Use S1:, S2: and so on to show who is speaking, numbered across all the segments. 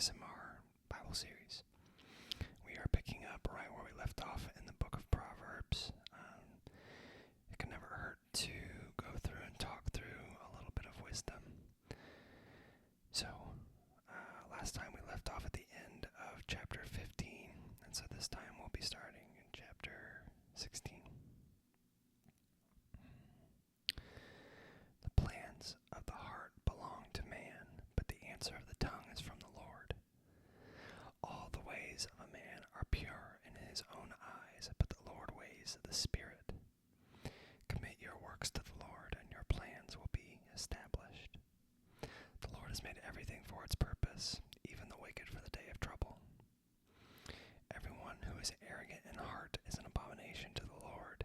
S1: ASMR Bible series. We are picking up right where we left off in the book of Proverbs. It can never hurt to go through and talk through a little bit of wisdom. So, last time we left off at the end of chapter 15, and so this time we'll be starting in chapter 16. The plans of the heart belong to man, but the answer of the tongue is from the Lord. All the ways of a man are pure in his own eyes, but the Lord weighs the spirit. Commit your works to the Lord, and your plans will be established. The Lord has made everything for its purpose, even the wicked for the day of trouble. Everyone who is arrogant in heart is an abomination to the Lord.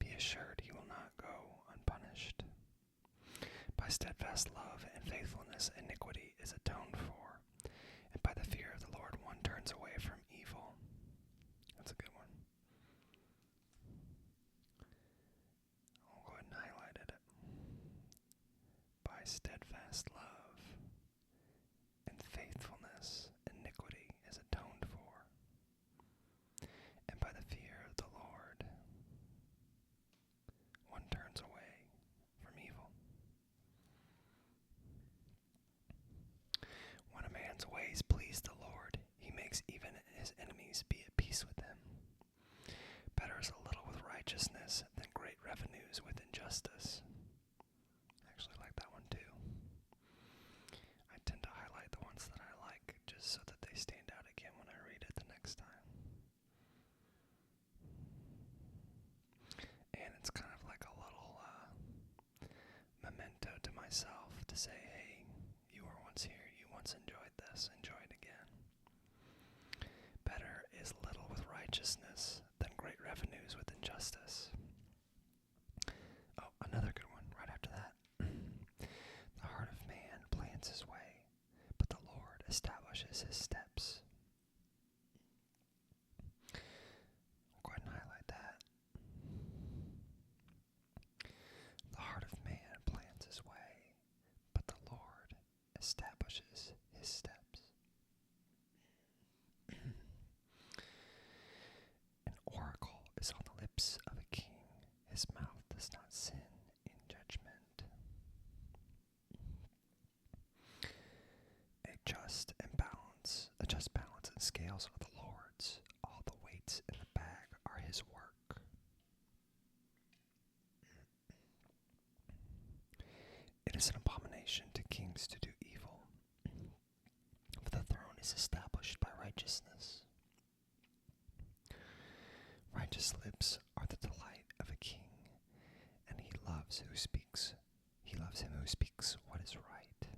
S1: Be assured he will not go unpunished. By steadfast love and faithfulness, iniquity is atoned for, and by the fear of the Lord one turns away from evil. That's a good one. I'll go ahead and highlight it. By steadfast love and faithfulness, iniquity is atoned for, and by the fear of the Lord one turns away from evil. When a man's ways please the Lord, he makes even his enemies be at peace with him. Better is a little with righteousness than great revenues with injustice. I actually like that one too. I tend to highlight the ones that I like just so that they stand out again when I read it the next time. And it's kind of like a little memento to myself to say, hey, you were once here, you once enjoyed this, enjoy it again. Better is little with righteousness than great revenues with injustice. Oh, another good one right after that. The heart of man plans his way, but the Lord establishes his steps. I'll go ahead and highlight that. The heart of man plans his way, but the Lord establishes his steps. An oracle is on the lips of a king. His mouth does not sin in judgment. A just balance and scales are the Lord's. All the weights in the bag are his work. It is an abomination to kings to do evil, for the throne is established by righteousness. Righteous lips are the delight of a king, and he loves him who speaks what is right.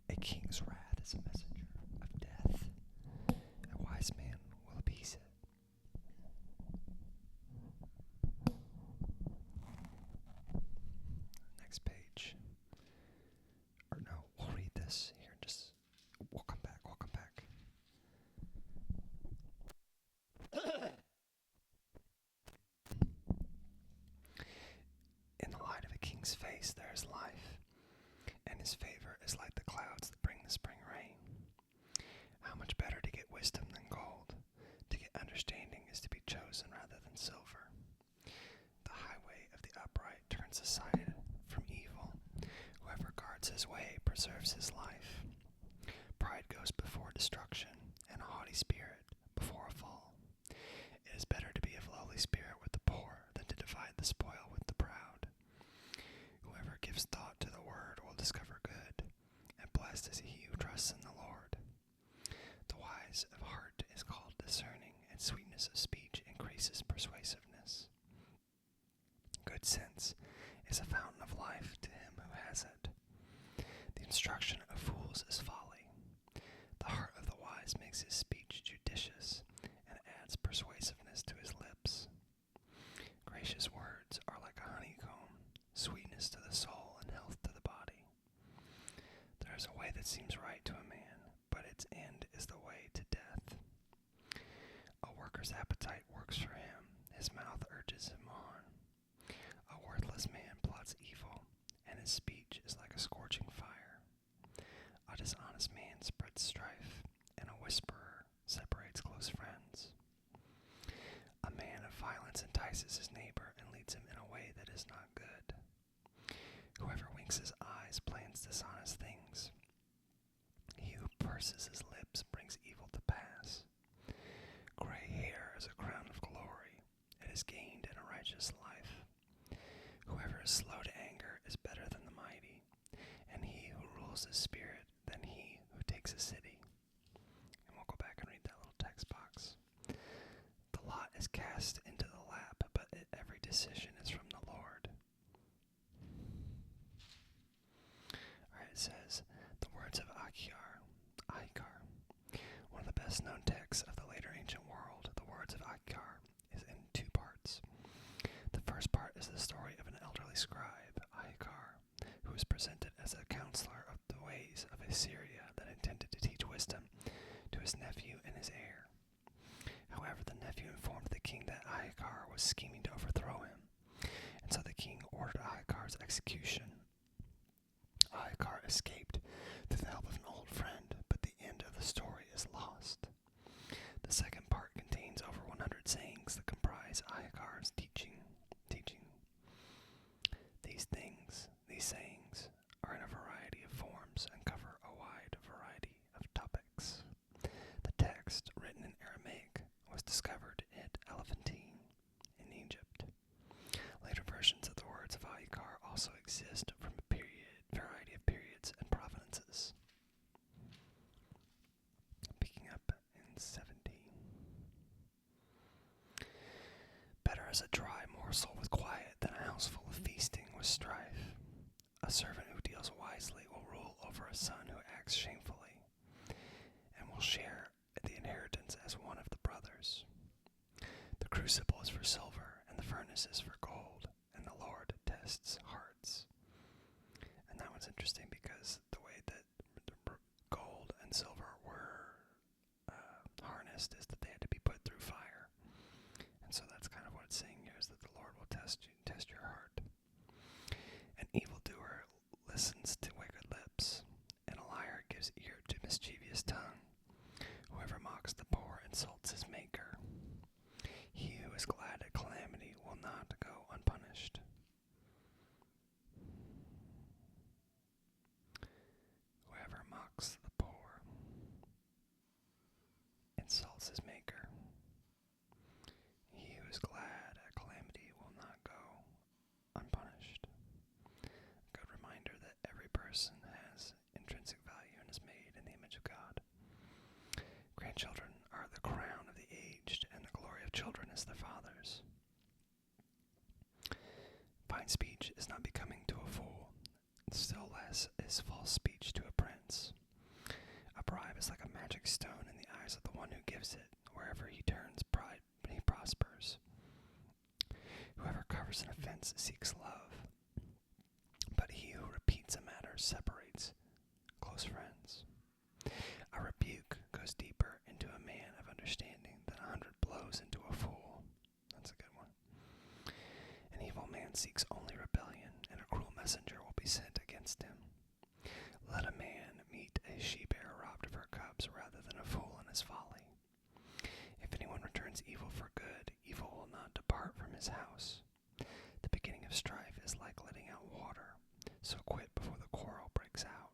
S1: A king's wrath is a messenger of death. A wise man will appease it. Next page. Or no, we'll read this here and just we'll come back. In the light of a king's face there is life, and his favor is like the clouds that bring the spring rain. How much better to get wisdom than gold? To get understanding is to be chosen rather than silver. The highway of the upright turns aside from evil. Whoever guards his way preserves his life. Pride goes before destruction, and a haughty spirit before a fall. It is better to be of lowly spirit with the poor than to divide the spoil with the proud. Whoever gives thought to the word will discover good, and blessed is he who trusts in the Lord. The wise of heart is called discerning, and sweetness of speech increases persuasiveness. Good sense is a fountain of life to him who has it. The instruction of fools is folly. The heart of the wise makes his speech judicious, and adds persuasiveness to his lips. Gracious words are like a honeycomb, sweetness to the soul and health to the body. There is a way that seems right to a man, but its end is the way to death. A worker's appetite works for him, his mouth urges him on. A worthless man plots evil, and his speech is a scorching fire. A dishonest man spreads strife, and a whisperer separates close friends. A man of violence entices his neighbor and leads him in a way that is not good. Whoever winks his eyes plans dishonest things. He who purses his lips brings evil to pass. Gray hair is a crown of glory. It is gained in a righteous life. Whoever is slow to anger is better than the mighty, and he who rules his spirit than he who takes a city. And we'll go back and read that little text box. The lot is cast into the lap, but every decision is from the Lord. Alright, it says, the words of Ahiqar, one of the best known texts of the later ancient world. The words of Ahiqar is in two parts. The first part is the story of an elderly scribe, Ahiqar, who was presented as a counselor of the ways of Assyria that intended to teach wisdom to his nephew and his heir. However, the nephew informed the king that Ahiqar was scheming to overthrow him, and so the king ordered Ahiqar's execution. Ahiqar escaped through the help of an old friend, but the end of the story is lost. The second part contains over 100 sayings that comprise Ahiqar's teaching. These sayings, are in a variety of forms and cover a wide variety of topics. The text, written in Aramaic, was discovered at Elephantine in Egypt. Later versions of the words of Ahiqar also exist from a variety of periods and provenances. Picking up in 17. Better is a dry morsel with quiet than a house full of feasting with strife. A servant who deals wisely will rule over a son who acts shamefully, and will share the inheritance as one of the brothers. The crucible is for silver, and the furnace is for gold, and the Lord tests hearts. And that one's interesting because the way that the gold and silver were harnessed is that they had to be put through fire. And so that's kind of what it's saying here, is that the Lord will test your heart. An evildoer listens to wicked lips, and a liar gives ear to mischievous tongue. Whoever mocks the poor insults his maker. He who is glad at calamity will not go unpunished. Whoever mocks the poor insults his maker. He who is glad at calamity will not go unpunished. A good reminder that every person has intrinsic value and is made in the image of God. Grandchildren are the crown of the aged, and the glory of children is their fathers. Fine speech is not becoming to a fool, still less is false speech to a prince. A bribe is like a magic stone in the eyes of the one who gives it. Wherever he turns, he prospers. Whoever covers an offense seeks love, but he who repeats a matter separates close friends. A rebuke goes deeper into a man of understanding than 100 blows into a fool. That's a good one. An evil man seeks only rebellion, and a cruel messenger will be sent against him. Let a man meet a she-bear robbed of her cubs rather than a fool in his folly. If anyone returns evil for good, evil will not depart from his house. The beginning of strife is like letting out water, so quit before the quarrel breaks out.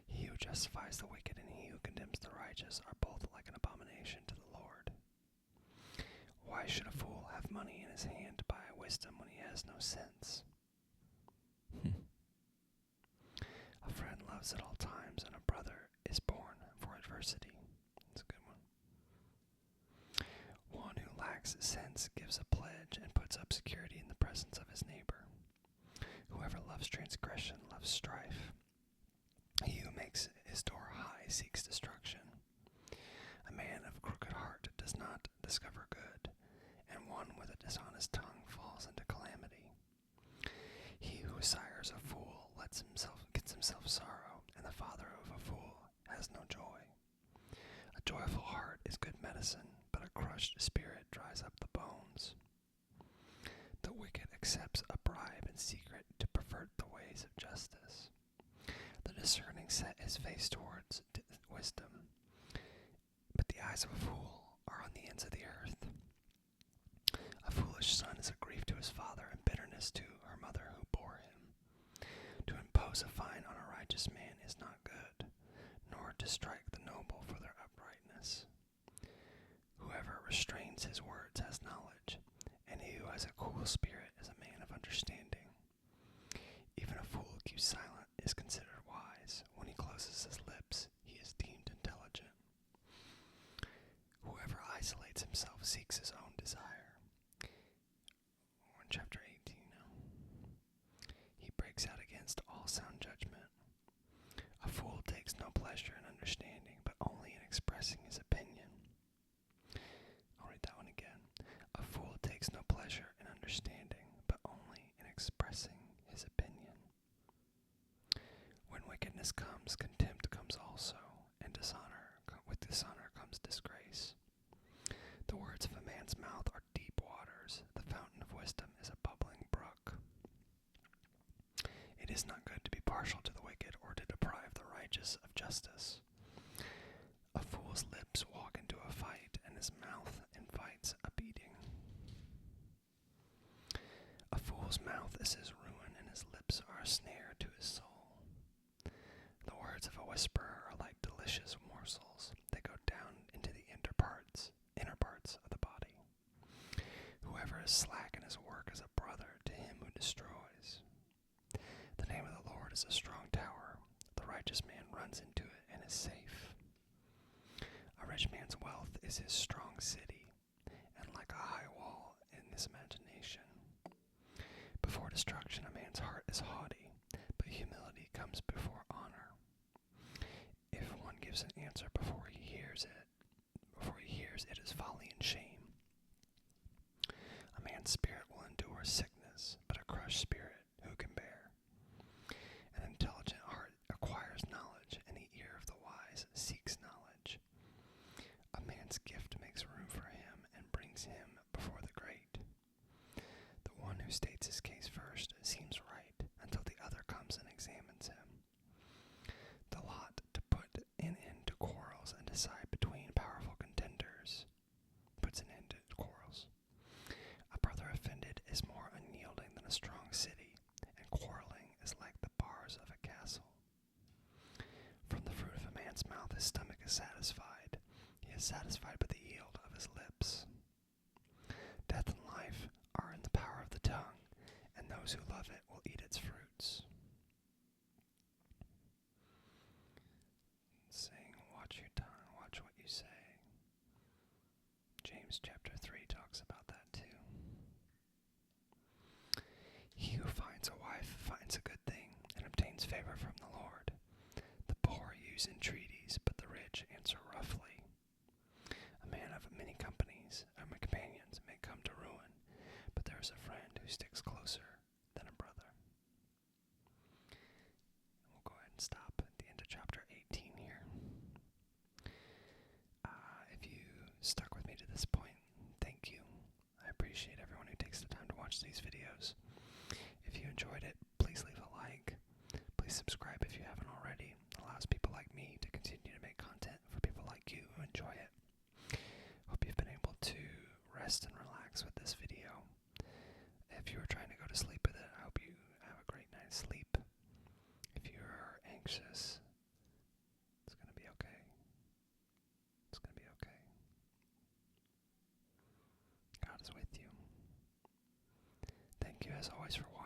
S1: He who justifies the wicked and he who condemns the righteous are both like an abomination to the Lord. Why should a fool have money in his hand to buy wisdom when he has no sense? A friend loves at all times, and a brother is born for adversity. That's a good one. One who lacks sense gives a pledge and puts up security in the presence of his neighbor. Whoever loves transgression loves strife. He who makes his door high seeks destruction. A man of crooked heart does not discover good, and one with a dishonest tongue falls into calamity. He who sires a fool gets himself sorrow, and the father of a fool has no joy. A joyful heart is good medicine, but a crushed spirit dries up the bones. The wicked accepts a bribe in secret to pervert the ways of justice. discerning set his face towards wisdom, but the eyes of a fool are on the ends of the earth. A foolish son is a grief to his father, and bitterness to her mother who bore him. To impose a fine on a righteous man is not good, nor to strike the noble for their uprightness. Whoever restrains his words has knowledge, and he who has a cool spirit is a man of understanding. Even a fool who keeps silent is considered wise. When he closes his lips, he is deemed intelligent. Whoever isolates himself seeks his own desire. We're in chapter 18 now. He breaks out against all sound judgment. A fool takes no pleasure in understanding, but only in expressing his opinion. I'll read that one again. A fool takes no pleasure in understanding, but only in expressing his opinion. When wickedness comes, contempt comes also, and with dishonor comes disgrace. The words of a man's mouth are deep waters. The fountain of wisdom is a bubbling brook. It is not good to be partial to the wicked or to deprive the righteous of justice. A fool's lips walk into a fight, and his mouth invites a beating. A fool's mouth is his ruin, and his lips are a snare to his soul. The words of a whisperer are like delicious morsels. They go down into the inner parts of the body. Whoever is slack in his work is a brother to him who destroys. The name of the Lord is a strong tower. The righteous man runs into it and is safe. A rich man's wealth is his strong city, and like a high wall in his imagination. Before destruction, a man's heart is haughty, but humility comes before honor. If one gives an answer before he hears it is folly and shame. A man's spirit will endure sickness, but a crushed spirit who can bear? An intelligent heart acquires knowledge, and the ear of the wise seeks knowledge. A man's gift makes room for him and brings him before the great. The one who states his case first seems right until the other comes and examines him. The lot to put an end to quarrels and decide between powerful contenders puts an end to quarrels. A brother offended is more unyielding than a strong city, and quarreling is like the bars of a castle. From the fruit of a man's mouth his stomach is satisfied. He is satisfied by the yield of his lips. Death and life are in the power of the tongue, and those who love it will eat its fruits. Saying, watch your tongue, watch what you say. James chapter 3 talks about that too. He who finds a wife finds a good thing and obtains favor from the Lord. The poor use entreaties, but the rich answer roughly. A man of many companies companions may come to ruin, but there is a friend who sticks closer than a brother. We'll go ahead and stop at the end of chapter 18 here. If you stuck with me to this point, thank you. I appreciate everyone who takes the time to watch these videos. If you enjoyed it, please leave a like. Please subscribe if you haven't already. It allows people like me to continue to make content for people like you who enjoy it. Hope you've been able to rest and relax with this video. If you were trying to go to sleep with it, I hope you have a great night's sleep. If you're anxious, it's going to be okay. It's going to be okay. God is with you. Thank you as always for watching.